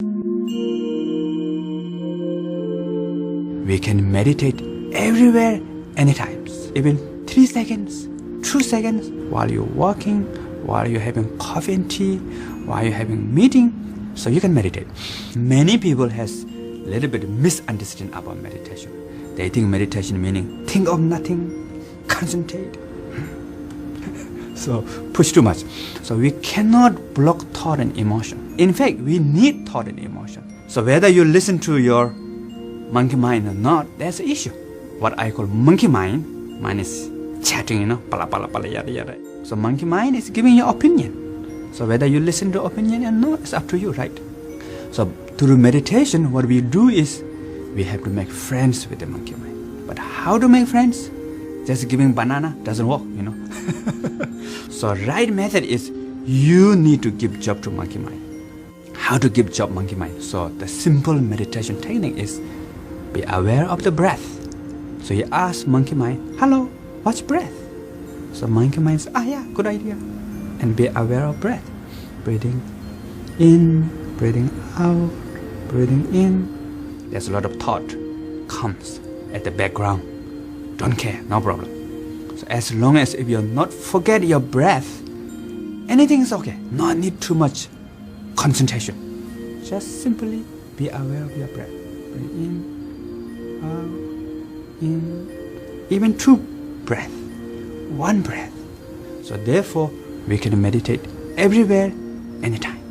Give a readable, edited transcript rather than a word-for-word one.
We can meditate everywhere, anytime, even 3 seconds, 2 seconds, while you're walking, while you're having coffee and tea, while you're having meeting, so you can meditate. Many people has a little bit misunderstanding about meditation. They think meditation meaning think of nothing, concentrate. So push too much. So we cannot block thought and emotion. In fact, we need thought and emotion. So whether you listen to your monkey mind or not, there's an issue. What I call monkey mind, mine is chatting, pala pala pala yada yada. So monkey mind is giving your opinion. So whether you listen to opinion or not, it's up to you, right? So through meditation, what we do is we have to make friends with the monkey mind. But how to make friends? Just giving banana doesn't work, So right method is you need to give job to monkey mind. How to give job monkey mind? So the simple meditation technique is be aware of the breath. So you ask monkey mind, hello, what's breath? So monkey mind says, yeah, good idea. And be aware of breath. Breathing in, breathing out, breathing in. There's a lot of thought comes at the background. Don't care, no problem. So as long as if you're not forget your breath, anything is okay. Not need too much concentration. Just simply be aware of your breath. Breathe in, out, in. Even 2 breath, 1 breath. So therefore, we can meditate everywhere, anytime.